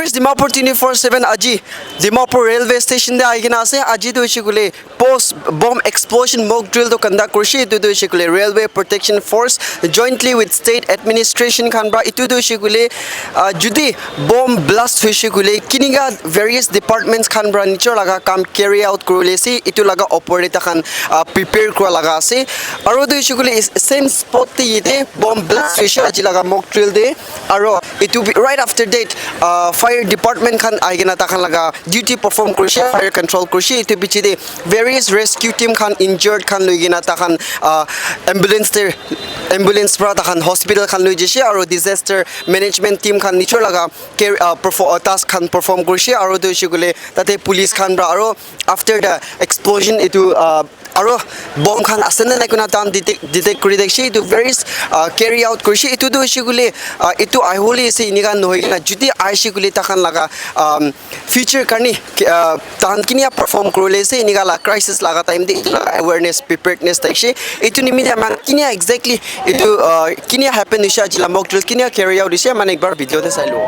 viewers, Dimapur 24/7 Aji Dimapur railway station de aigina ase aji to ishikule post bomb explosion mock drill to conduct kurshi itu to ishikule railway protection force jointly with state administration khanbra itu to ishikule judi bomb blast ishikule kininga various departments khanbra nichor laga kam carry out kurule si itu laga operator khan prepare kura laga ase aro to ishikule same spot te yete bomb blast ishi aji laga mock drill de aro itu right after that fire department khan aigena ta khan laga duty perform kurshi fire control kurshi itu bichi de various rescue team khan injured khan loigena ta khan ambulance pra ta khan hospital khan loi jishi aro disaster management team khan nichor laga task khan perform kurshi aro do shigule tate police khan bra aro after the explosion itu aro bomb khan asena na kuna tam detect kuri dekshi itu various carry out kurshi itu do shigule itu I holi se iniga noi na judi aishi guli ta khan laga feature karni tan kinia perform kurule se iniga la crisis laga time de awareness preparedness takshi itu nimidi man kinia exactly itu kinia happen isha jila mock drill kinia carry out isha man ekbar video de sailo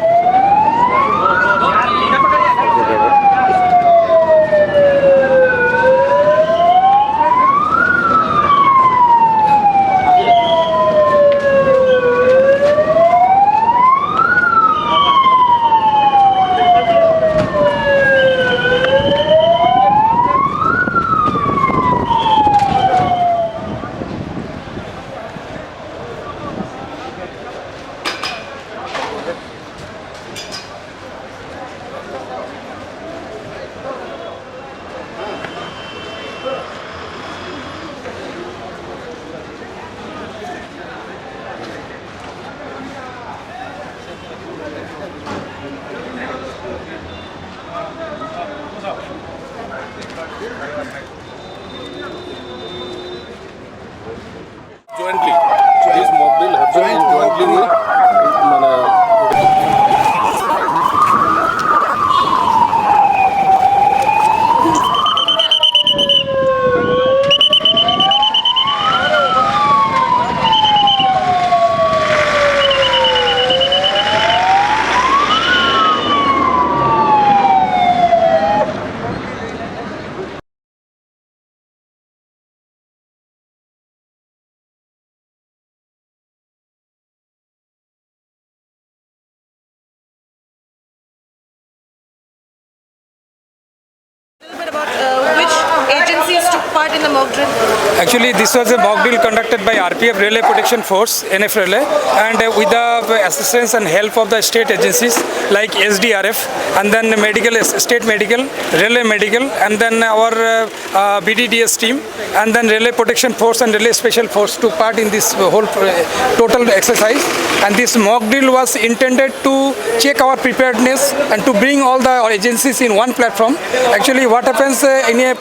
Jointly. So this mock drill happened jointly with which agencies took part in the mock drill? Actually, this was a mock drill conducted by RPF Railway Protection Force, NF Railway, and with the assistance and help of the state agencies like SDRF, and then state medical, railway medical, and then our BDDS team, and then Railway Protection Force and Railway Special Force took part in this whole total exercise. And this mock drill was intended to check our preparedness and to bring all the agencies in one platform. Actually, what happens in a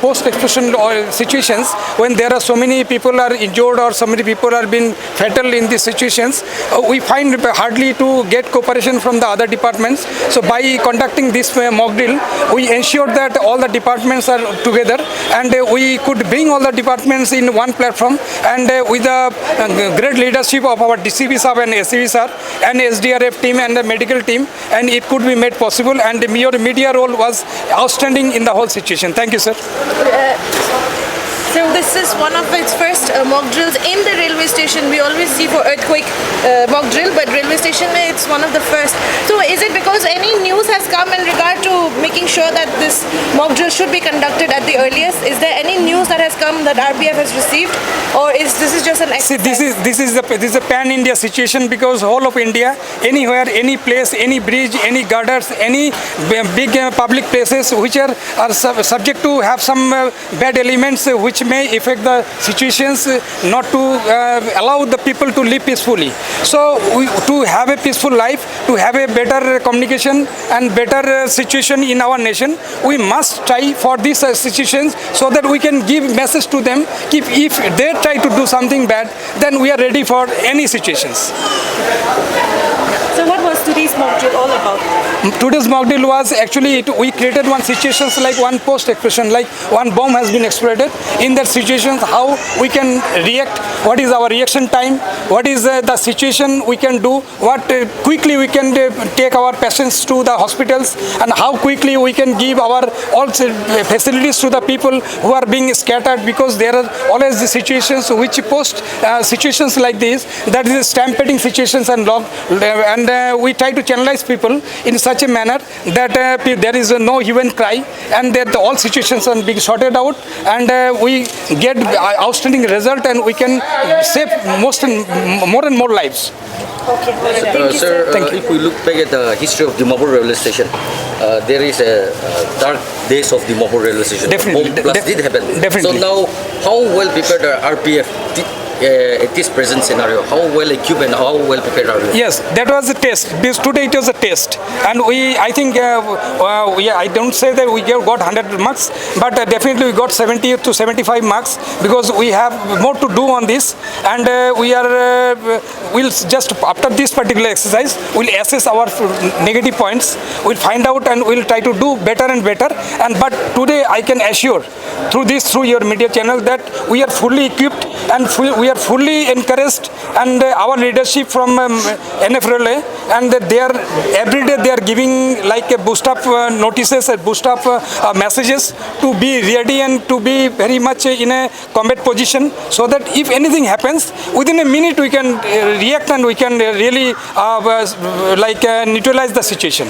post-explosion situations when there are so many people are injured or so many people are being fatal in these situations, we find hardly to get cooperation from the other departments. So by conducting this mock drill, we ensured that all the departments are together and we could bring all the departments in one platform, and with the great leadership of our DCB sir and SCB sir and SDRF team and the medical team, and it could be made possible, and your media role was outstanding in the whole situation. Thank you, sir. So this is one of its first mock drills in the railway station. We always see for earthquake mock drill, but railway station it's one of the first. So is it because any news has come in regard to making sure that this mock drill should be conducted at the earliest? Is there any news that has come that RPF has received, or is this just an exercise? See, this is a pan-India situation, because whole of India, anywhere, any place, any bridge, any gutters, any big public places which are subject to have some bad elements which may affect the situations, not to allow the people to live peacefully. So to have a peaceful life, to have a better communication and better situation in our nation, we must try for these situations so that we can give message to them. If they try to do something bad, then we are ready for any situations. So what was today's mock drill all about? Today's mock drill was actually we created one situations like one post explosion, like one bomb has been exploded. In that situations, how we can react, what is our reaction time, what is the situation we can do, what quickly we can take our patients to the hospitals, and how quickly we can give our all facilities to the people who are being scattered, because there are always the situations which post situations like this, that is stampeding situations and we try to channelize people in such a manner that there is no hue and cry, and that all situations are being sorted out, and we get outstanding result, and we can save more and more lives. Okay, thank you, sir. If we look back at the history of Dimapur railway station, there is a dark days of Dimapur railway station. Definitely, Bomb blast did happen. definitely. So now, how well prepared are RPF at this present scenario? How well equipped and how well prepared are we? Yes, that was a test. Because today it was a test, and I think, I don't say that we got 100 marks, but definitely we got 70 to 75 marks, because we have more to do on this, and we'll just after this particular exercise, we'll assess our negative points. We'll find out, and we'll try to do better and better. But today I can assure through your media channel that we are fully equipped, and we are fully encouraged, and our leadership from NF Relay, and they are every day they are giving like a boost up notices, a boost up messages to be ready and to be very much in a combat position, so that if anything happens, within a minute we can react, and we can really neutralize the situation.